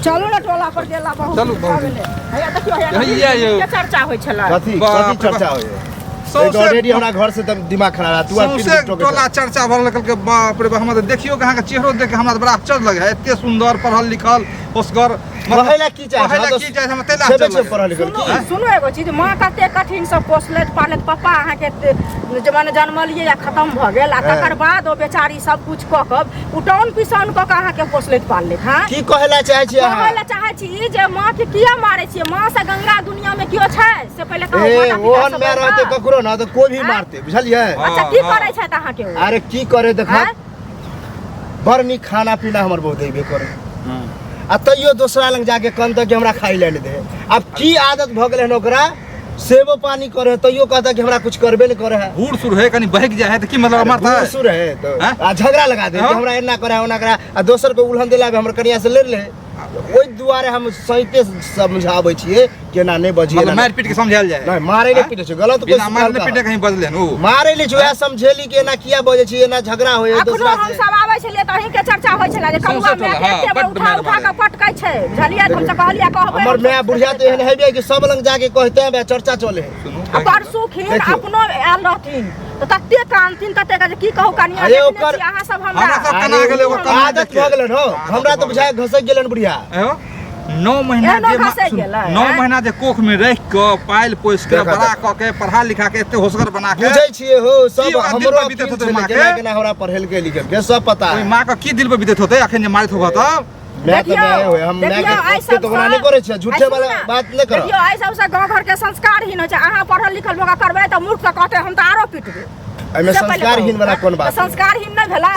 चलू ना टोला पर गेला बहुत चलू हैया देखियो हैया के चर्चा होय छला कथी चर्चा होय ऑलरेडी हमरा घर से दिमाग खराब है। तू टोला चर्चा भर लगल के बाप रे हम देखियो कहां के चेहरो देख के हमरा बड़ा आश्चर्य लगे है। एते सुंदर पढ़ल लिखल उसगर पहला की चाहे हम तेला आश्चर्य पढ़ल लिखल की सुनो एगो चीज मां कते कठिन सब पोसलेत पालत पापा अहाँ के जमाने जन्मलिए या खत्म भ गेल आ तकर बाद ओ बेचारी सब कुछ क कब उटौन पिसान क अहाँ के पोसलेत पाललेत। हां की कहला चाहे छी अहाँ कहला चाहे छी जे मां के किया मारे छी? मां से गंगा दुनिया में क्यों छै से पहले कहो। ओहन में रहते ककरो ना तो कोई भी मारते बुझलिए। अच्छा की करे छै अहाँ के? अरे की करे देखा बड़ नी खाना पीना हमर बहुत देबे करे आ तैयो दूसरा लंग जाके कहन त कि हमरा खाई ले दे। अब की आदत भ गेल है ओकरा सेबो पानी करे तैयो कहता कि हमरा कुछ करबे नहीं करे है। बूढ़ सुर है कनी बहक जाए है त की मतलब मारता है? बूढ़ सुर है तो आ झगड़ा लगा दे कि हमरा एना करे ओना करे आ दोसर को उल्हन देला हमर कनिया से ले ले। ओइ दुआरे हम सहिते समझाबै छिए कि ना नहीं बजिए मतलब मार पीट के समझायल जाए नहीं मारे नहीं पीटे छै गलत कोई मार नहीं पीटे कहीं बजले नु मारे ले छै समझेली कि ना किया बजे छी ना झगड़ा होय दूसरा से। हम सब आबै छलिए त अहीं के चर्चा होय छला जे कौआ में एते उठा उठा के पटकै छै बुझलिए। हम सब कहलिया कहबै हमर मैं बुढ़िया तो एहन हेबे कि सब लंग जाके कहते हैं चर्चा चले है। परसू खिन अपनो आल रहथिन तो तते कानथिन तते के की कहू कनिया अहाँ सब हमरा सब कना गेले ओ आदत भ गेलन हो हमरा तो बुझाय घसक गेलन बुढ़िया। 9 महीना जे कोख में रह के पाइल पोस के बड़ा क के पढ़ा लिखा के एते होशगर बना के बुझै छिए हो सब हमरो बीते होते मां के ना हमरा पढ़ेल के लिखल के सब पता है। मां का की दिल पे बीते होते अखन जे मारित होगा त मैं तो मैं होय हम मैं के तो बना नहीं करे छै झूठे वाला बात नहीं करो। देखियो ऐ सब से गांव घर के संस्कारहीन हो छै। अहाँ पढ़ल लिखल लोग करबै त मूर्ख के कहते हम त आरो पिटबै। एमे संस्कारहीन वाला कोन बात? संस्कारहीन नहीं भेला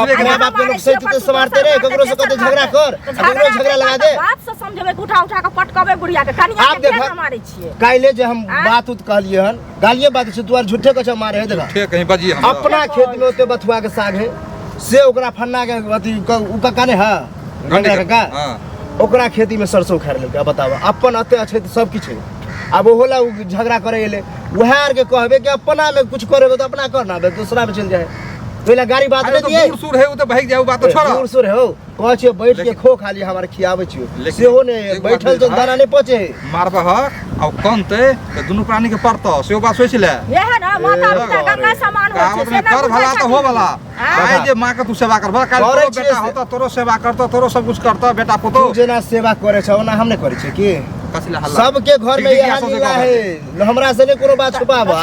अपने बाप के लोग सहित तो समारते रे ककरो से कहते झगड़ा कर ककरो झगड़ा लगा दे बात से समझबै उठा उठा के पटकबै बुढ़िया के कनिया के केना मारै छिए? काइले जे हम बात उत कहलिए हन गालिए बात छै तू झूठे कछ मारे है देखा ठीक कहीं बजिए हम अपना खेत में ओते बथुआ के साग है से ओकरा फन्ना के अथी उ का काने है गंगा का ओकरा खेती में सरसों खैर लेके बतावा अपन अते अच्छे सब किछ है। अब होला झगड़ा करे ले वह आर के कहबे कि अपना में कुछ करे तो अपना करना बे दूसरा में चल जाए पहला गाड़ी बात नहीं दिए। बूढ़ सुर है उ त बहक जाए बात तो छोड़ बूढ़ सुर हो कह छै बैठ के खो खाली हमारे खियावे छियो सेहो ने बैठल तो दाना नहीं पचे मारबा ह अब कंते त दुनु प्राणी के पड़तो सेहो बात सोच ले यह ना माता पिता गंगा समान हो छै कर भला तो हो वाला आइ जे मां के तू सेवा करबा काल तोरो बेटा होता तोरो सेवा करतो तोरो सब कुछ करतो बेटा पुतो जेना सेवा करे छ ओना हम नहीं करे छै की कसिला हल्ला सबके घर में यह लीला है हमरा से नहीं कोनो बात छुपावा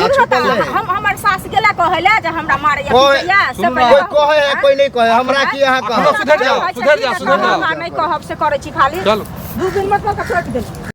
हम हमर सास गेला कहले जे हमरा मारे या पिया से कोई कहे है कोई नहीं कहे हमरा की यहां कह सुधर जा नहीं कहब से करे छी खाली 2 दिन मत छोड़ दे।